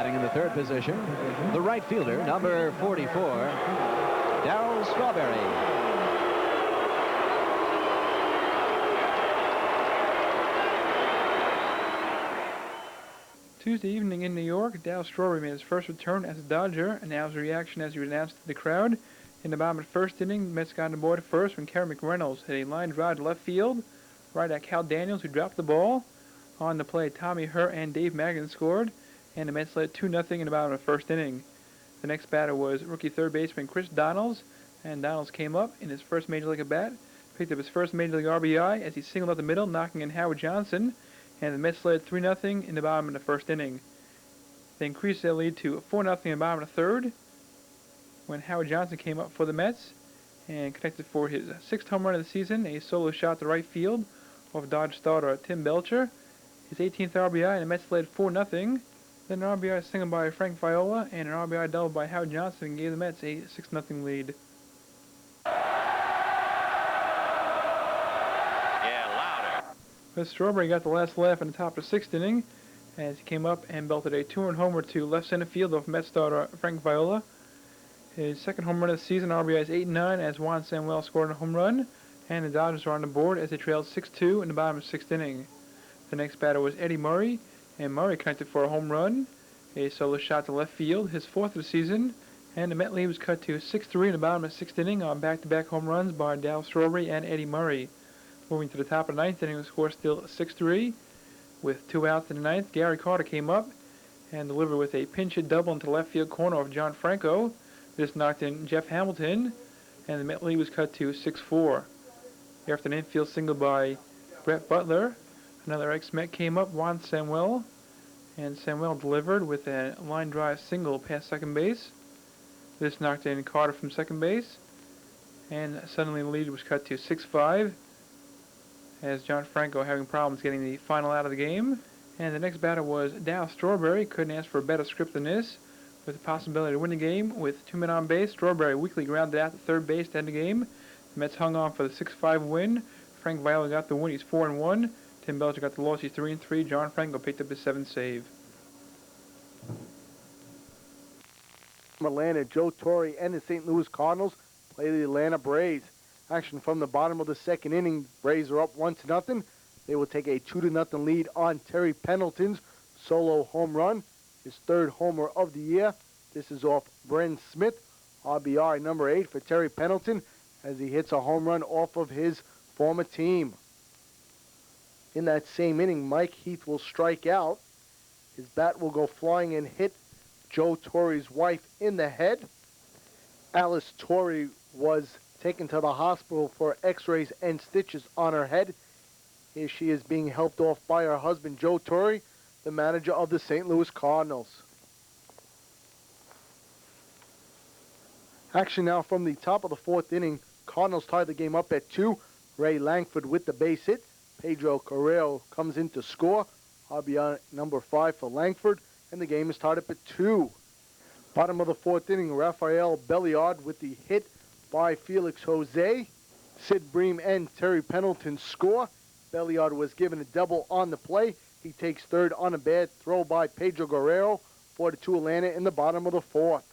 Batting in the third position, the right fielder, number 44, Darryl Strawberry. Tuesday evening in New York, Darryl Strawberry made his first return as a Dodger, and now his reaction as he was announced to the crowd. In the bottom of the first inning, the Mets got on the board first when Kerry McReynolds hit a line drive to left field, right at Cal Daniels, who dropped the ball. On the play, Tommy Hurt and Dave Magnan scored, and the Mets led 2-0 in the bottom of the first inning. The next batter was rookie third baseman Chris Donalds, and Donalds came up in his first Major League at-bat, picked up his first Major League RBI as he singled up the middle, knocking in Howard Johnson, and the Mets led 3-0 in the bottom of the first inning. They increased their lead to 4-0 in the bottom of the third when Howard Johnson came up for the Mets and connected for his sixth home run of the season, a solo shot to right field off Dodge starter Tim Belcher. His 18th RBI, and the Mets led 4-0. Then an RBI single by Frank Viola and an RBI double by Howard Johnson gave the Mets a 6-0 lead. But Strawberry got the last laugh in the top of the sixth inning as he came up and belted a two-run homer to left center field off Mets starter Frank Viola. His second home run of the season, RBIs 8 and 9, as Juan Samuel scored a home run, and the Dodgers are on the board as they trailed 6-2 in the bottom of the sixth inning. The next batter was Eddie Murray, and Murray connected for a home run, a solo shot to left field, his fourth of the season, and the Met lead was cut to 6-3 in the bottom of the sixth inning on back-to-back home runs by Darryl Strawberry and Eddie Murray. Moving to the top of the ninth inning, the score still 6-3. With 2 outs in the ninth, Gary Carter came up and delivered with a pinch hit double into left field corner of John Franco. This knocked in Jeff Hamilton, and the Met lead was cut to 6-4. After an infield single by Brett Butler, another ex-Met came up, Juan Samuel, and Samuel delivered with a line drive single past second base. This knocked in Carter from second base, and suddenly the lead was cut to 6-5. As John Franco having problems getting the final out of the game. And the next batter was Darryl Strawberry. Couldn't ask for a better script than this, with the possibility to win the game with 2 men on base. Strawberry weakly grounded out to third base to end the game. The Mets hung on for the 6-5 win. Frank Viola got the win. He's 4-1. Tim Belcher got the loss. He's 3-3. John Franco picked up his 7th save. From Atlanta, Joe Torre and the St. Louis Cardinals play the Atlanta Braves. Action from the bottom of the second inning. Braves are up 1-0. They will take a 2-0 lead on Terry Pendleton's solo home run, his third homer of the year. This is off Bren Smith, RBI number 8 for Terry Pendleton, as he hits a home run off of his former team. In that same inning, Mike Heath will strike out. His bat will go flying and hit Joe Torre's wife in the head. Alice Torre was taken to the hospital for x-rays and stitches on her head. Here she is being helped off by her husband, Joe Torre, the manager of the St. Louis Cardinals. Action now from the top of the fourth inning. Cardinals tied the game up at 2. Ray Langford with the base hit. Pedro Carrero comes in to score. RBI number 5 for Langford, and the game is tied up at 2. Bottom of the fourth inning, Rafael Belliard with the hit by Felix Jose. Sid Bream and Terry Pendleton score. Belliard was given a double on the play. He takes third on a bad throw by Pedro Guerrero. 4-2 Atlanta in the bottom of the fourth.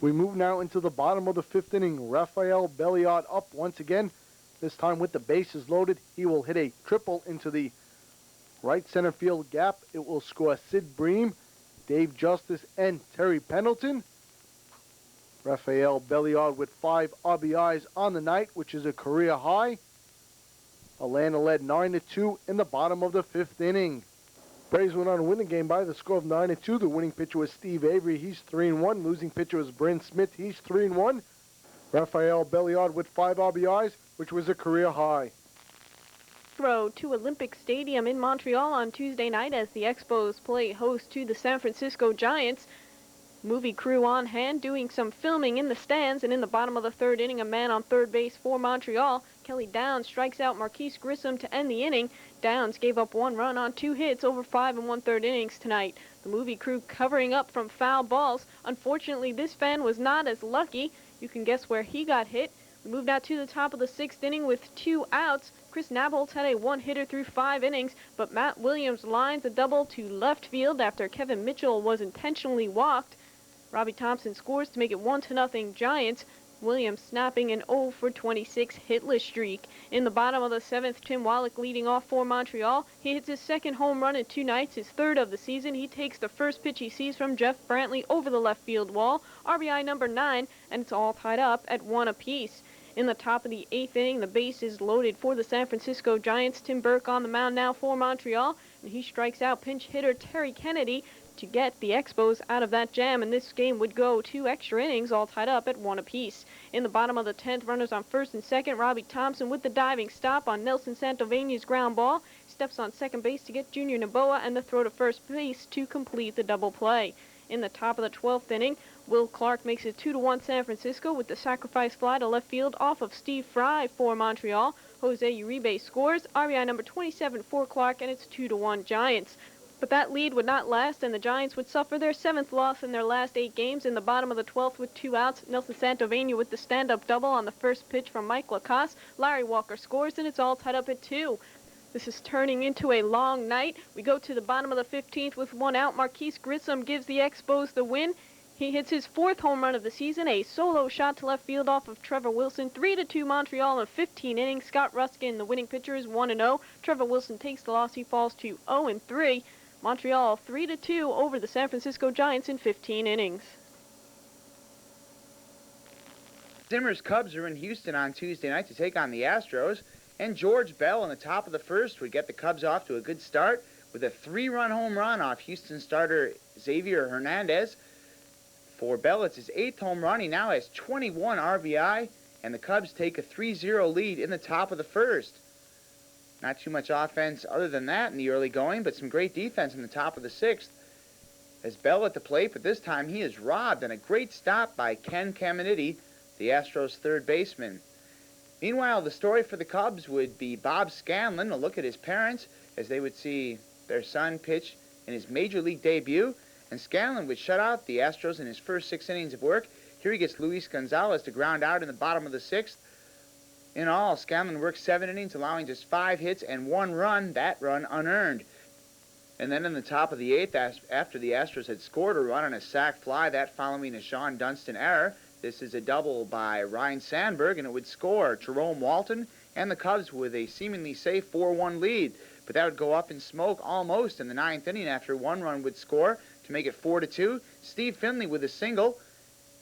We move now into the bottom of the fifth inning. Rafael Belliard up once again. This time with the bases loaded. He will hit a triple into the right center field gap. It will score Sid Bream, Dave Justice, and Terry Pendleton. Rafael Belliard with 5 RBIs on the night, which is a career high. Atlanta led 9-2 in the bottom of the fifth inning. Braves went on to win the game by the score of 9-2. The winning pitcher was Steve Avery. He's 3-1. Losing pitcher was Brent Smith. He's 3-1. Rafael Belliard with 5 RBIs, which was a career high. Throw to Olympic Stadium in Montreal on Tuesday night as the Expos play host to the San Francisco Giants. Movie crew on hand doing some filming in the stands, and in the bottom of the third inning, a man on third base for Montreal. Kelly Downs strikes out Marquise Grissom to end the inning. Downs gave up 1 run on 2 hits over 5 1/3 innings tonight. The movie crew covering up from foul balls. Unfortunately, this fan was not as lucky. You can guess where he got hit. We moved out to the top of the 6th inning with 2 outs. Chris Nabholz had a 1-hitter through 5 innings, but Matt Williams lines a double to left field after Kevin Mitchell was intentionally walked. Robbie Thompson scores to make it 1-0 Giants. Williams snapping an 0 for 26 hitless streak. In the bottom of the 7th, Tim Wallach leading off for Montreal. He hits his 2nd home run in 2 nights, his 3rd of the season. He takes the first pitch he sees from Jeff Brantley over the left field wall. RBI number 9, and it's all tied up at 1 apiece. In the top of the 8th inning, the base is loaded for the San Francisco Giants. Tim Burke on the mound now for Montreal, and he strikes out pinch hitter Terry Kennedy to get the Expos out of that jam, and this game would go 2 extra innings, all tied up at 1 apiece. In the bottom of the 10th, runners on 1st and 2nd. Robbie Thompson with the diving stop on Nelson Santovena's ground ball. Steps on 2nd base to get Junior Noboa and the throw to 1st base to complete the double play. In the top of the 12th inning, Will Clark makes it 2-1 San Francisco with the sacrifice fly to left field off of Steve Fry for Montreal. Jose Uribe scores, RBI number 27 for Clark, and it's 2-1 Giants. But that lead would not last, and the Giants would suffer their 7th loss in their last 8 games. In the bottom of the 12th with 2 outs, Nelson Santovena with the stand-up double on the first pitch from Mike Lacasse. Larry Walker scores, and it's all tied up at 2. This is turning into a long night. We go to the bottom of the 15th with 1 out. Marquise Grissom gives the Expos the win. He hits his 4th home run of the season, a solo shot to left field off of Trevor Wilson. 3-2 Montreal in 15 innings. Scott Ruskin, the winning pitcher, is 1-0. Trevor Wilson takes the loss. He falls to 0-3. Montreal 3-2 over the San Francisco Giants in 15 innings. Zimmer's Cubs are in Houston on Tuesday night to take on the Astros, and George Bell in the top of the 1st would get the Cubs off to a good start with a 3-run home run off Houston starter Xavier Hernandez. For Bell, it's his 8th home run. He now has 21 RBI, and the Cubs take a 3-0 lead in the top of the 1st. Not too much offense other than that in the early going, but some great defense in the top of the 6th. As Bell at the plate, but this time he is robbed, and a great stop by Ken Caminiti, the Astros' 3rd baseman. Meanwhile, the story for the Cubs would be Bob Scanlon. A look at his parents as they would see their son pitch in his Major League debut, and Scanlon would shut out the Astros in his first 6 innings of work. Here he gets Luis Gonzalez to ground out in the bottom of the 6th. In all, Scanlon worked 7 innings, allowing just 5 hits and 1 run, that run unearned. And then in the top of the 8th, after the Astros had scored a run on a sac fly, that following a Sean Dunston error, this is a double by Ryan Sandberg, and it would score Jerome Walton and the Cubs with a seemingly safe 4-1 lead. But that would go up in smoke almost in the 9th inning after 1 run would score to make it 4-2. Steve Finley with a single,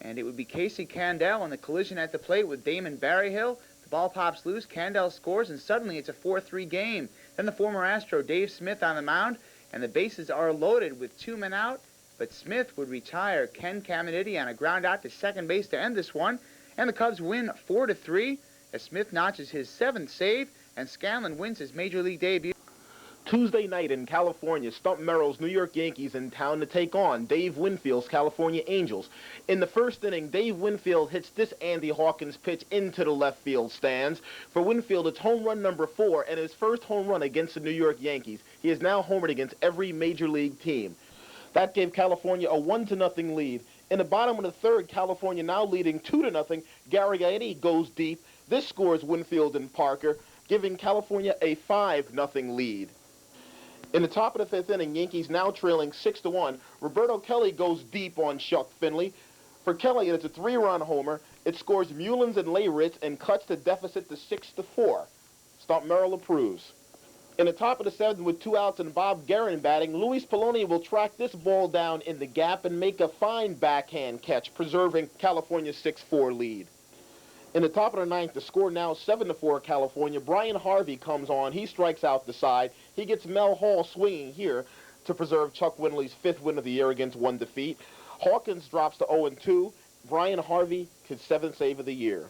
and it would be Casey Candell on the collision at the plate with Damon Berryhill. The ball pops loose, Candell scores, and suddenly it's a 4-3 game. Then the former Astro Dave Smith on the mound, and the bases are loaded with 2 men out, but Smith would retire Ken Caminiti on a ground out to 2nd base to end this one, and the Cubs win 4-3 as Smith notches his 7th save, and Scanlon wins his Major League debut. Tuesday night in California, Stump Merrill's New York Yankees in town to take on Dave Winfield's California Angels. In the 1st inning, Dave Winfield hits this Andy Hawkins pitch into the left field stands. For Winfield, it's home run number 4 and his first home run against the New York Yankees. He is now homered against every major league team. That gave California a 1-0 lead. In the bottom of the 3rd, California now leading 2-0. Gary Gaetti goes deep. This scores Winfield and Parker, giving California a 5-0 lead. In the top of the 5th inning, Yankees now trailing 6-1. Roberto Kelly goes deep on Chuck Finley. For Kelly, it's a 3-run homer. It scores Mullins and Leyritz and cuts the deficit to 6-4. Stump Merrill approves. In the top of the 7th with 2 outs and Bob Guerin batting, Luis Poloni will track this ball down in the gap and make a fine backhand catch, preserving California's 6-4 lead. In the top of the 9th, the score now 7-4 California. Brian Harvey comes on. He strikes out the side. He gets Mel Hall swinging here to preserve Chuck Winley's 5th win of the year against 1 defeat. Hawkins drops to 0-2. Brian Harvey, his 7th save of the year.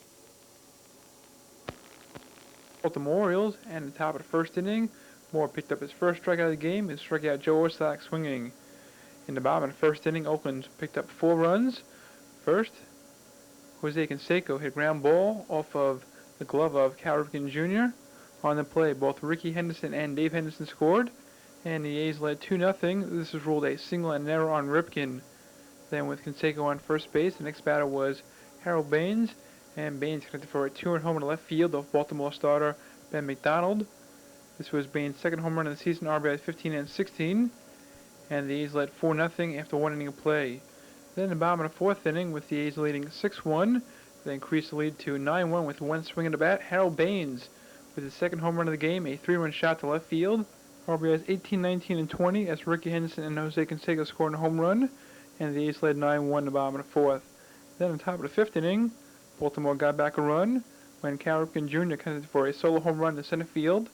Baltimore Orioles, and at the top of the 1st inning, Moore picked up his first strikeout of the game and struck out Joe Orsak swinging. In the bottom of the 1st inning, Oakland picked up 4 runs. First, Jose Canseco hit a ground ball off of the glove of Cal Ripken Jr. On the play, both Ricky Henderson and Dave Henderson scored, and the A's led 2-0. This was ruled a single and an error on Ripken. Then with Canseco on first base, the next batter was Harold Baines, And Baines connected for a 2-run homer to left field off Baltimore starter Ben McDonald. This was Baines' second home run of the season, RBIs 15 and 16. And the A's led 4-0 after 1 inning of play. Then in the bottom of the fourth inning, with the A's leading 6-1, they increased the lead to 9-1 with one swing of the bat. Harold Baines with his second home run of the game, a 3-run shot to left field. RBIs 18, 19, and 20 as Ricky Henderson and Jose Canseco scored a home run, and the A's led 9-1 in the bottom of the fourth. Then on top of the fifth inning, Baltimore got back a run when Cal Ripken Jr. connected for a solo home run to center field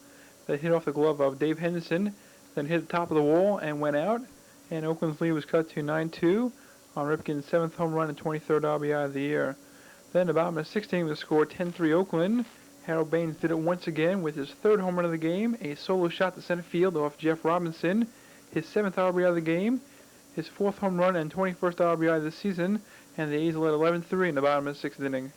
that hit off the glove of Dave Henderson, then hit the top of the wall and went out, and Oakland's lead was cut to 9-2 on Ripken's 7th home run and 23rd RBI of the year. Then the bottom of the 6th inning was scored 10-3 Oakland. Harold Baines did it once again with his third home run of the game, a solo shot to center field off Jeff Robinson, his 7th RBI of the game, his 4th home run and 21st RBI of the season, and the A's led 11-3 in the bottom of the 6th inning.